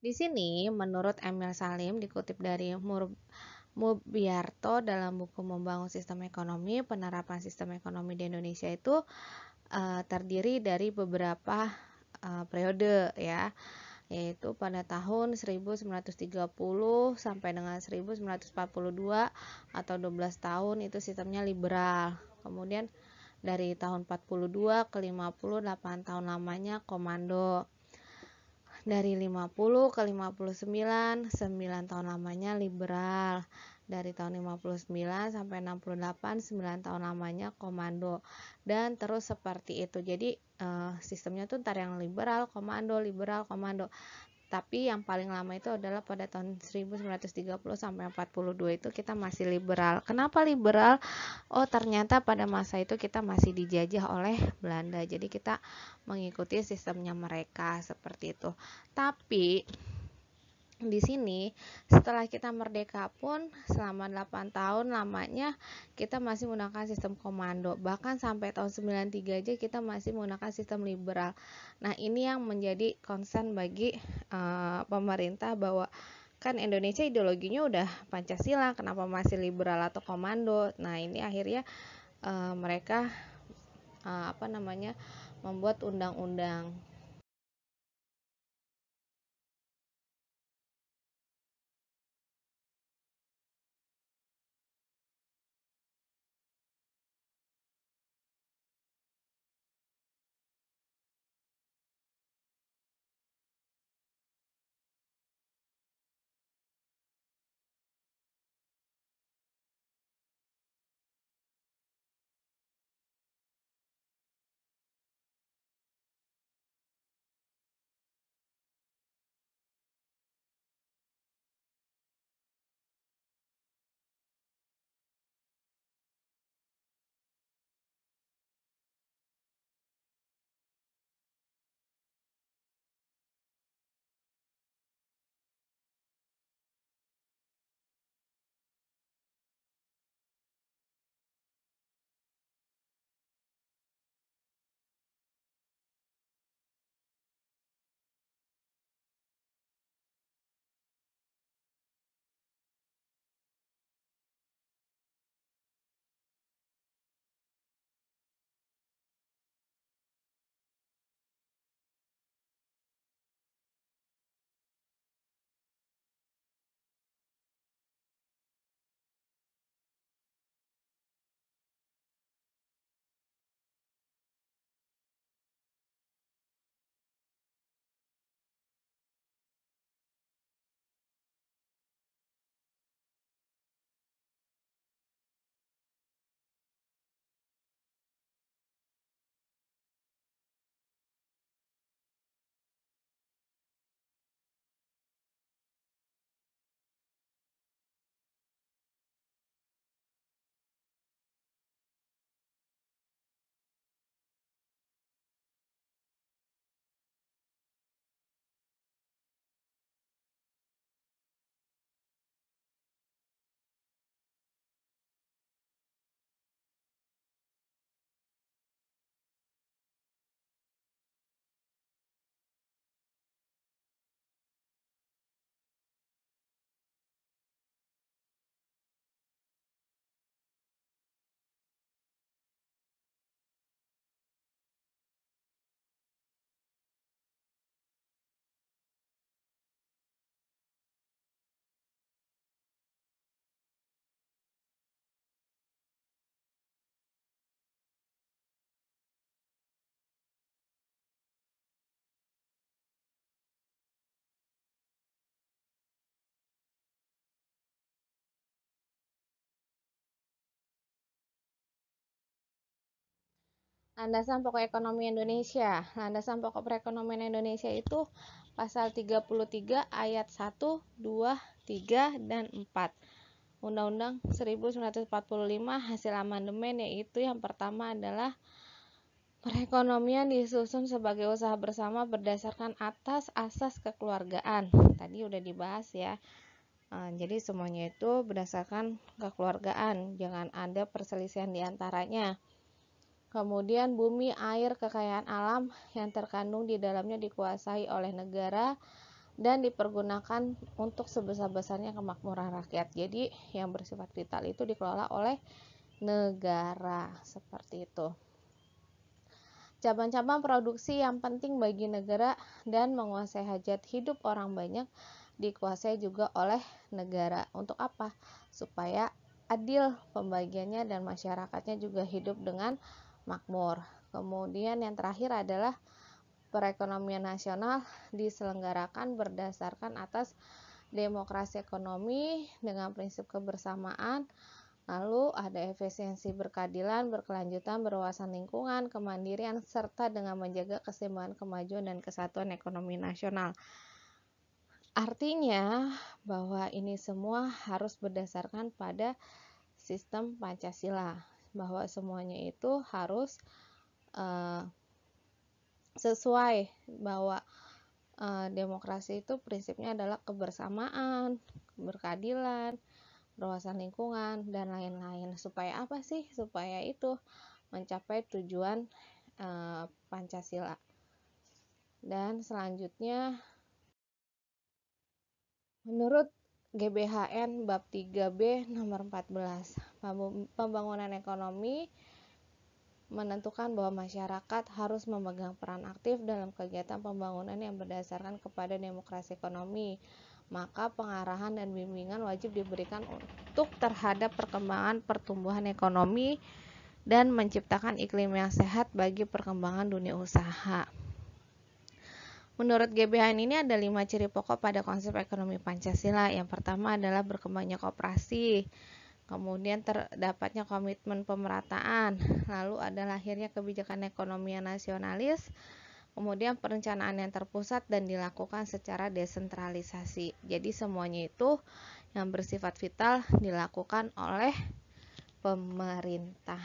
Di sini, menurut Emil Salim, dikutip dari Mubyarto dalam buku Membangun Sistem Ekonomi, penerapan sistem ekonomi di Indonesia itu terdiri dari beberapa periode ya, yaitu pada tahun 1930 sampai dengan 1942 atau 12 tahun itu sistemnya liberal. Kemudian dari tahun 42 ke 58 tahun lamanya komando. Dari 50 ke 59, 9 tahun lamanya liberal. Dari tahun 59 sampai 68, 9 tahun lamanya komando. Dan terus seperti itu. Jadi sistemnya tuh ntar yang liberal, komando, liberal, komando. Tapi yang paling lama itu adalah pada tahun 1930 sampai 42 itu kita masih liberal. Kenapa liberal? Oh, ternyata pada masa itu kita masih dijajah oleh Belanda. Jadi kita mengikuti sistemnya mereka seperti itu. Tapi di sini setelah kita merdeka pun selama 8 tahun lamanya kita masih menggunakan sistem komando, bahkan sampai tahun 93 aja kita masih menggunakan sistem liberal. Nah, ini yang menjadi concern bagi pemerintah bahwa kan Indonesia ideologinya udah Pancasila, kenapa masih liberal atau komando. Nah, ini akhirnya mereka membuat undang-undang. Landasan pokok ekonomi Indonesia. Landasan pokok perekonomian Indonesia itu pasal 33 ayat 1, 2, 3, dan 4. Undang-Undang 1945 hasil amandemen, yaitu yang pertama adalah perekonomian disusun sebagai usaha bersama berdasarkan atas asas kekeluargaan. Tadi udah dibahas ya. Jadi semuanya itu berdasarkan kekeluargaan, jangan ada perselisihan di antaranya. Kemudian bumi, air, kekayaan alam yang terkandung di dalamnya dikuasai oleh negara dan dipergunakan untuk sebesar-besarnya kemakmuran rakyat. Jadi yang bersifat vital itu dikelola oleh negara, seperti itu. Cabang-cabang produksi yang penting bagi negara dan menguasai hajat hidup orang banyak dikuasai juga oleh negara. Untuk apa? Supaya adil pembagiannya dan masyarakatnya juga hidup dengan makmur. Kemudian yang terakhir adalah perekonomian nasional diselenggarakan berdasarkan atas demokrasi ekonomi dengan prinsip kebersamaan. Lalu ada efisiensi berkeadilan, berkelanjutan, berwawasan lingkungan, kemandirian, serta dengan menjaga keseimbangan, kemajuan, dan kesatuan ekonomi nasional. Artinya bahwa ini semua harus berdasarkan pada sistem Pancasila, bahwa semuanya itu harus sesuai, bahwa demokrasi itu prinsipnya adalah kebersamaan, berkeadilan, berwawasan lingkungan, dan lain-lain. Supaya apa sih? Supaya itu mencapai tujuan Pancasila. Dan selanjutnya, menurut GBHN bab 3B nomor 14, pembangunan ekonomi menentukan bahwa masyarakat harus memegang peran aktif dalam kegiatan pembangunan yang berdasarkan kepada demokrasi ekonomi. Maka pengarahan dan bimbingan wajib diberikan untuk terhadap perkembangan pertumbuhan ekonomi dan menciptakan iklim yang sehat bagi perkembangan dunia usaha. Menurut GBHN ini ada 5 ciri pokok pada konsep ekonomi Pancasila. Yang pertama adalah berkembangnya koperasi. Kemudian terdapatnya komitmen pemerataan, lalu ada lahirnya kebijakan ekonomi yang nasionalis, kemudian perencanaan yang terpusat dan dilakukan secara desentralisasi. Jadi semuanya itu yang bersifat vital dilakukan oleh pemerintah.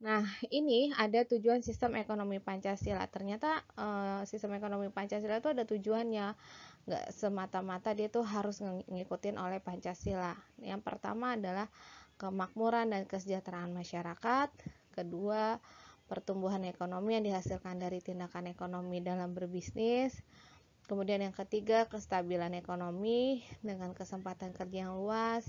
Nah, ini ada tujuan sistem ekonomi Pancasila. Ternyata sistem ekonomi Pancasila itu ada tujuannya. Nggak semata-mata dia tuh harus ngikutin oleh Pancasila. Yang pertama adalah kemakmuran dan kesejahteraan masyarakat. Kedua, pertumbuhan ekonomi yang dihasilkan dari tindakan ekonomi dalam berbisnis. Kemudian yang ketiga, kestabilan ekonomi dengan kesempatan kerja yang luas.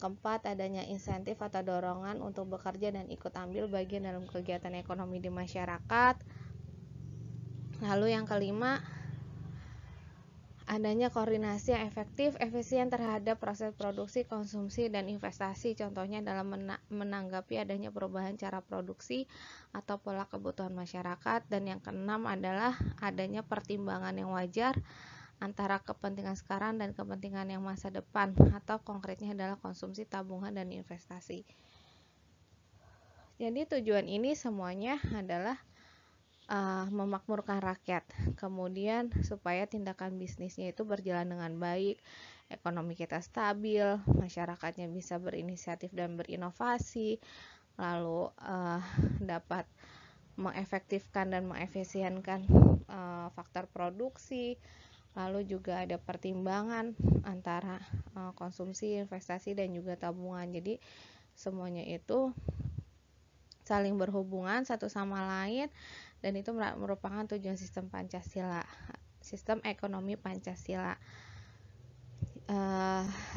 Keempat, adanya insentif atau dorongan untuk bekerja dan ikut ambil bagian dalam kegiatan ekonomi di masyarakat. Lalu yang kelima, adanya koordinasi yang efektif, efisien terhadap proses produksi, konsumsi, dan investasi. Contohnya dalam menanggapi adanya perubahan cara produksi atau pola kebutuhan masyarakat. Dan yang keenam adalah adanya pertimbangan yang wajar antara kepentingan sekarang dan kepentingan yang masa depan, atau konkretnya adalah konsumsi, tabungan, dan investasi. Jadi tujuan ini semuanya adalah memakmurkan rakyat, kemudian supaya tindakan bisnisnya itu berjalan dengan baik, ekonomi kita stabil, masyarakatnya bisa berinisiatif dan berinovasi, lalu dapat mengefektifkan dan mengefisienkan faktor produksi. Lalu juga ada pertimbangan antara konsumsi, investasi, dan juga tabungan. Jadi semuanya itu saling berhubungan satu sama lain, dan itu merupakan tujuan sistem Pancasila, sistem ekonomi Pancasila.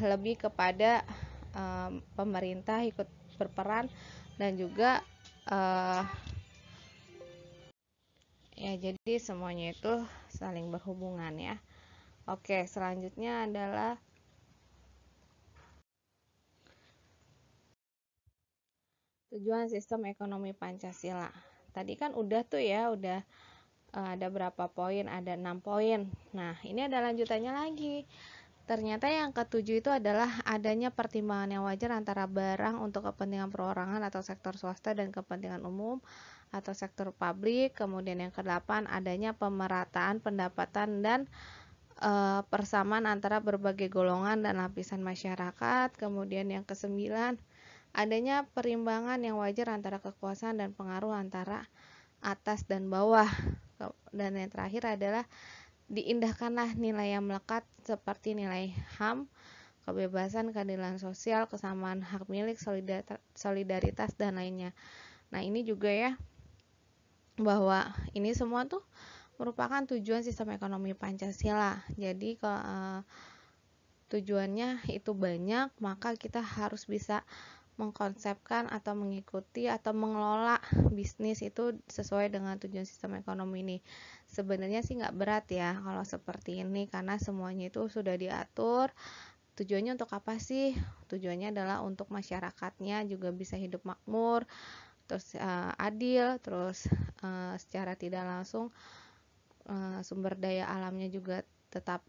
Lebih kepada pemerintah ikut berperan dan juga ya, jadi semuanya itu saling berhubungan ya. Oke, selanjutnya adalah tujuan sistem ekonomi Pancasila. Tadi kan udah tuh ya, udah ada berapa poin, ada 6 poin. Nah, ini ada lanjutannya lagi. Ternyata yang ketujuh itu adalah adanya pertimbangan yang wajar antara barang untuk kepentingan perorangan atau sektor swasta dan kepentingan umum atau sektor publik. Kemudian yang ke-8 adanya pemerataan pendapatan dan persamaan antara berbagai golongan dan lapisan masyarakat. Kemudian yang ke-9 adanya perimbangan yang wajar antara kekuasaan dan pengaruh antara atas dan bawah. Dan yang terakhir adalah diindahkanlah nilai yang melekat seperti nilai HAM, kebebasan, keadilan sosial, kesamaan hak milik, solidaritas, dan lainnya. Nah, ini juga ya, bahwa ini semua tuh merupakan tujuan sistem ekonomi Pancasila. Jadi tujuannya itu banyak, maka kita harus bisa mengkonsepkan atau mengikuti atau mengelola bisnis itu sesuai dengan tujuan sistem ekonomi ini. Sebenarnya sih nggak berat ya kalau seperti ini, karena semuanya itu sudah diatur. Tujuannya untuk apa sih? Tujuannya adalah untuk masyarakatnya juga bisa hidup makmur, terus adil, terus secara tidak langsung sumber daya alamnya juga tetap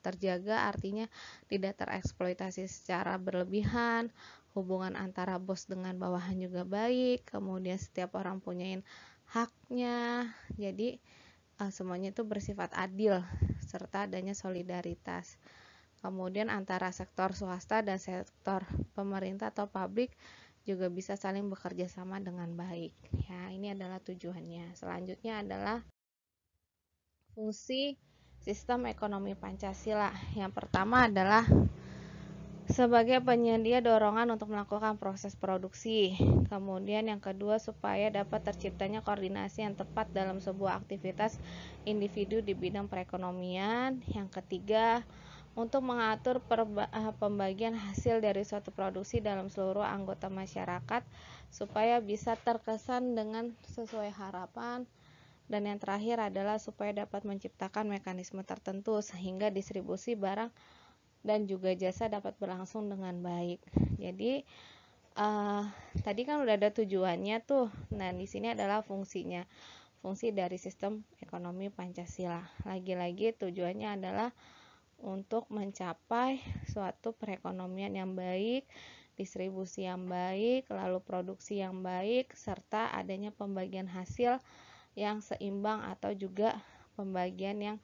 terjaga, artinya tidak tereksploitasi secara berlebihan, hubungan antara bos dengan bawahan juga baik, kemudian setiap orang punya haknya, jadi semuanya itu bersifat adil serta adanya solidaritas. Kemudian antara sektor swasta dan sektor pemerintah atau publik juga bisa saling bekerja sama dengan baik. Ya, ini adalah tujuannya. Selanjutnya adalah fungsi sistem ekonomi Pancasila. Yang pertama adalah sebagai penyedia dorongan untuk melakukan proses produksi. Kemudian yang kedua, supaya dapat terciptanya koordinasi yang tepat dalam sebuah aktivitas individu di bidang perekonomian. Yang ketiga, untuk mengatur pembagian hasil dari suatu produksi dalam seluruh anggota masyarakat supaya bisa terkesan dengan sesuai harapan. Dan yang terakhir adalah supaya dapat menciptakan mekanisme tertentu sehingga distribusi barang dan juga jasa dapat berlangsung dengan baik. Jadi tadi kan udah ada tujuannya tuh. Nah, di sini adalah fungsinya. Fungsi dari sistem ekonomi Pancasila. Lagi-lagi tujuannya adalah untuk mencapai suatu perekonomian yang baik, distribusi yang baik, lalu produksi yang baik, serta adanya pembagian hasil yang seimbang atau juga pembagian yang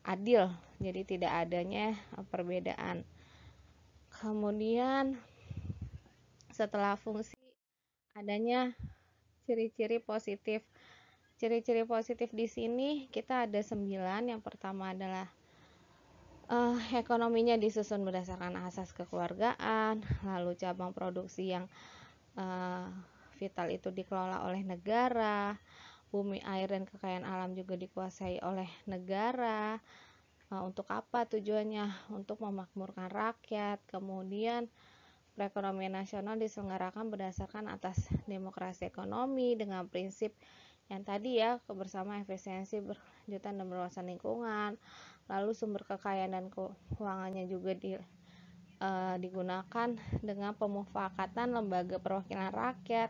adil, jadi tidak adanya perbedaan. Kemudian setelah fungsi, adanya ciri-ciri positif. Ciri-ciri positif di sini kita ada 9. Yang pertama adalah ekonominya disusun berdasarkan asas kekeluargaan, lalu cabang produksi yang vital itu dikelola oleh negara, bumi, air, dan kekayaan alam juga dikuasai oleh negara. Untuk apa tujuannya? Untuk memakmurkan rakyat. Kemudian perekonomian nasional diselenggarakan berdasarkan atas demokrasi ekonomi dengan prinsip yang tadi ya, kebersamaan, efisiensi, berkelanjutan, dan berwawasan lingkungan. Lalu sumber kekayaan dan keuangannya juga digunakan dengan pemufakatan lembaga perwakilan rakyat.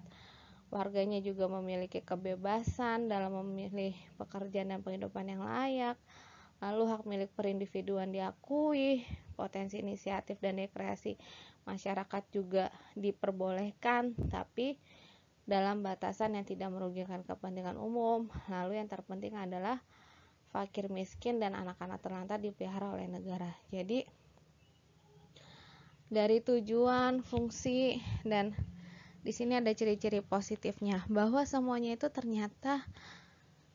Warganya juga memiliki kebebasan dalam memilih pekerjaan dan penghidupan yang layak. Lalu hak milik perindividuan diakui, potensi inisiatif dan rekreasi masyarakat juga diperbolehkan, tapi dalam batasan yang tidak merugikan kepentingan umum. Lalu yang terpenting adalah fakir miskin dan anak-anak terlantar dipelihara oleh negara. Jadi dari tujuan, fungsi, dan di sini ada ciri-ciri positifnya, bahwa semuanya itu ternyata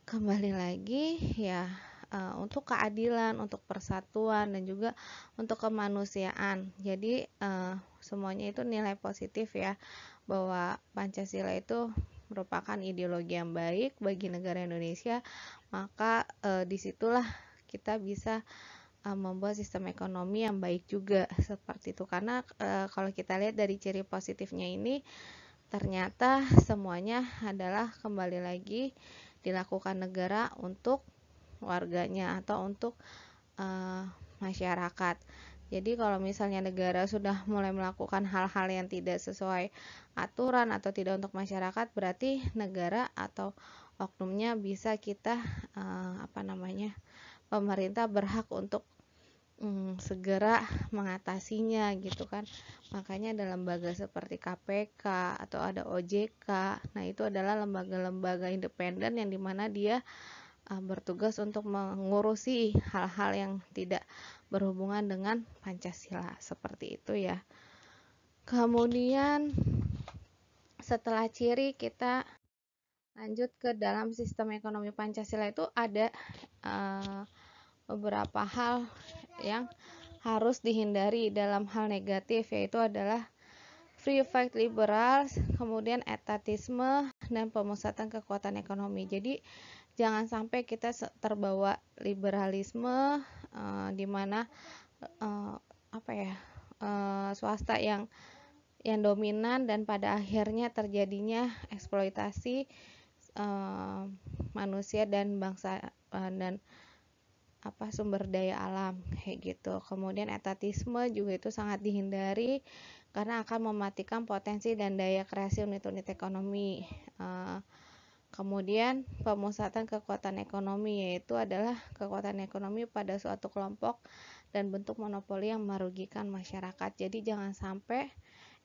kembali lagi ya untuk keadilan, untuk persatuan, dan juga untuk kemanusiaan. Jadi semuanya itu nilai positif ya, bahwa Pancasila itu merupakan ideologi yang baik bagi negara Indonesia. Maka disitulah kita bisa membuat sistem ekonomi yang baik juga seperti itu. Karena kalau kita lihat dari ciri positifnya ini, ternyata semuanya adalah kembali lagi dilakukan negara untuk warganya atau untuk masyarakat. Jadi kalau misalnya negara sudah mulai melakukan hal-hal yang tidak sesuai aturan atau tidak untuk masyarakat, berarti negara atau oknumnya bisa kita pemerintah berhak untuk segera mengatasinya gitu kan. Makanya ada lembaga seperti KPK atau ada OJK. Nah, itu adalah lembaga-lembaga independen yang dimana dia bertugas untuk mengurusi hal-hal yang tidak berhubungan dengan Pancasila, seperti itu ya. Kemudian setelah ciri, kita lanjut ke dalam sistem ekonomi Pancasila. Itu ada beberapa hal yang harus dihindari dalam hal negatif, yaitu adalah free fight liberal, kemudian etatisme, dan pemusatan kekuatan ekonomi. Jadi jangan sampai kita terbawa liberalisme, di mana swasta yang dominan, dan pada akhirnya terjadinya eksploitasi manusia dan bangsa dan sumber daya alam kayak gitu. Kemudian etatisme juga itu sangat dihindari karena akan mematikan potensi dan daya kreasi unit-unit ekonomi. Kemudian pemusatan kekuatan ekonomi, yaitu adalah kekuatan ekonomi pada suatu kelompok dan bentuk monopoli yang merugikan masyarakat. Jadi jangan sampai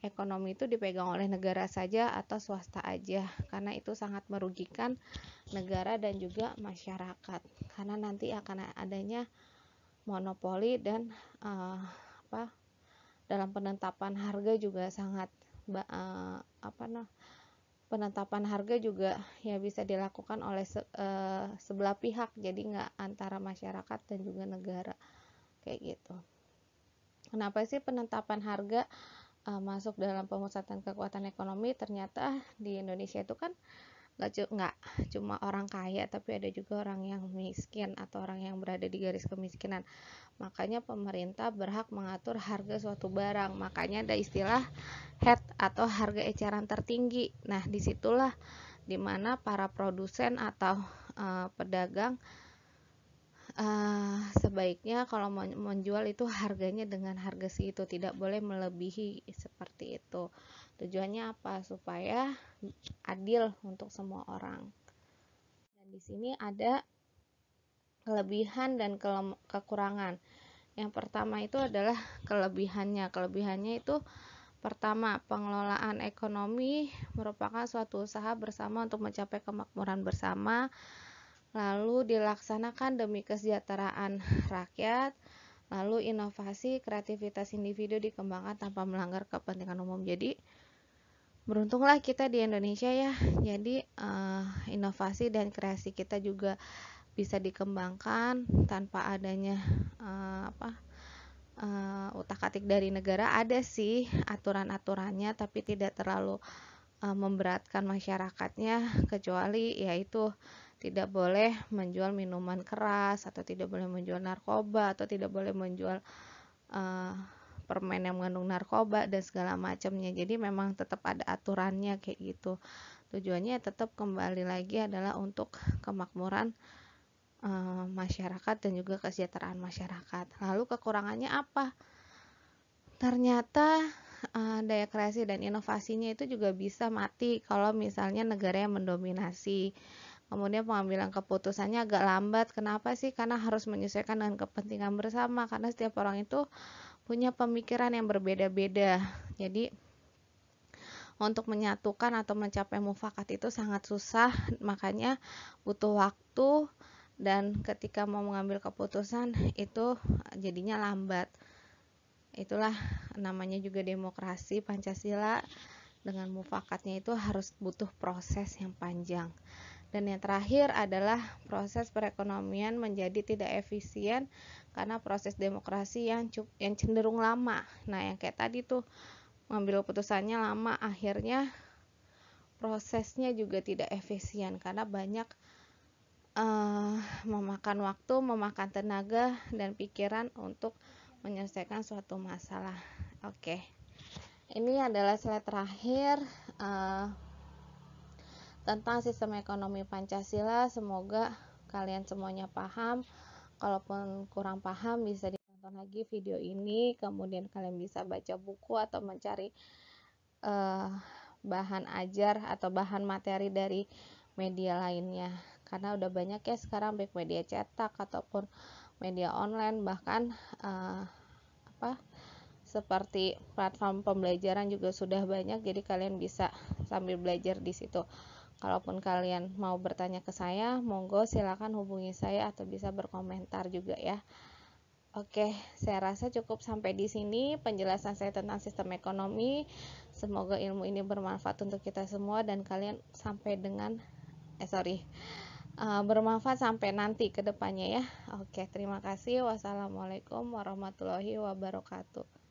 ekonomi itu dipegang oleh negara saja atau swasta aja, karena itu sangat merugikan negara dan juga masyarakat, karena nanti akan adanya monopoli dan dalam penetapan harga juga sangat penetapan harga juga ya bisa dilakukan oleh sebelah pihak, jadi nggak antara masyarakat dan juga negara kayak gitu. Kenapa sih penetapan harga masuk dalam pemusatan kekuatan ekonomi? Ternyata di Indonesia itu kan nggak cuma orang kaya, tapi ada juga orang yang miskin atau orang yang berada di garis kemiskinan. Makanya pemerintah berhak mengatur harga suatu barang. Makanya ada istilah HET atau harga eceran tertinggi. Nah, disitulah dimana para produsen atau pedagang sebaiknya kalau menjual itu harganya dengan harga segitu, tidak boleh melebihi seperti itu. Tujuannya apa? Supaya adil untuk semua orang. Dan di sini ada kelebihan dan kekurangan. Yang pertama itu adalah kelebihannya. Kelebihannya itu pertama, pengelolaan ekonomi merupakan suatu usaha bersama untuk mencapai kemakmuran bersama, lalu dilaksanakan demi kesejahteraan rakyat, lalu inovasi, kreativitas individu dikembangkan tanpa melanggar kepentingan umum. Jadi beruntunglah kita di Indonesia ya, jadi inovasi dan kreasi kita juga bisa dikembangkan tanpa adanya utak-atik dari negara. Ada sih aturan-aturannya, tapi tidak terlalu memberatkan masyarakatnya, kecuali yaitu tidak boleh menjual minuman keras, atau tidak boleh menjual narkoba, atau tidak boleh menjual permen yang mengandung narkoba dan segala macamnya. Jadi memang tetap ada aturannya kayak gitu. Tujuannya tetap kembali lagi adalah untuk kemakmuran masyarakat dan juga kesejahteraan masyarakat. Lalu kekurangannya apa? Ternyata daya kreasi dan inovasinya itu juga bisa mati kalau misalnya negara yang mendominasi. Kemudian pengambilan keputusannya agak lambat. Kenapa sih? Karena harus menyesuaikan dengan kepentingan bersama, karena setiap orang itu punya pemikiran yang berbeda-beda. Jadi untuk menyatukan atau mencapai mufakat itu sangat susah, makanya butuh waktu, dan ketika mau mengambil keputusan itu jadinya lambat. Itulah namanya juga demokrasi Pancasila. Dengan mufakatnya itu harus butuh proses yang panjang. Dan yang terakhir adalah proses perekonomian menjadi tidak efisien karena proses demokrasi yang cenderung lama. Nah, yang kayak tadi tuh, mengambil keputusannya lama, akhirnya prosesnya juga tidak efisien karena banyak memakan waktu, memakan tenaga dan pikiran untuk menyelesaikan suatu masalah. Oke, ini adalah slide terakhir tentang sistem ekonomi Pancasila. Semoga kalian semuanya paham. Kalaupun kurang paham, bisa ditonton lagi video ini, kemudian kalian bisa baca buku atau mencari bahan ajar atau bahan materi dari media lainnya, karena udah banyak ya sekarang, baik media cetak ataupun media online, bahkan seperti platform pembelajaran juga sudah banyak, jadi kalian bisa sambil belajar di situ. Kalaupun kalian mau bertanya ke saya, monggo silakan hubungi saya atau bisa berkomentar juga ya. Oke, saya rasa cukup sampai di sini penjelasan saya tentang sistem ekonomi. Semoga ilmu ini bermanfaat untuk kita semua dan kalian sampai dengan bermanfaat sampai nanti ke depannya ya. Oke, terima kasih. Wassalamualaikum warahmatullahi wabarakatuh.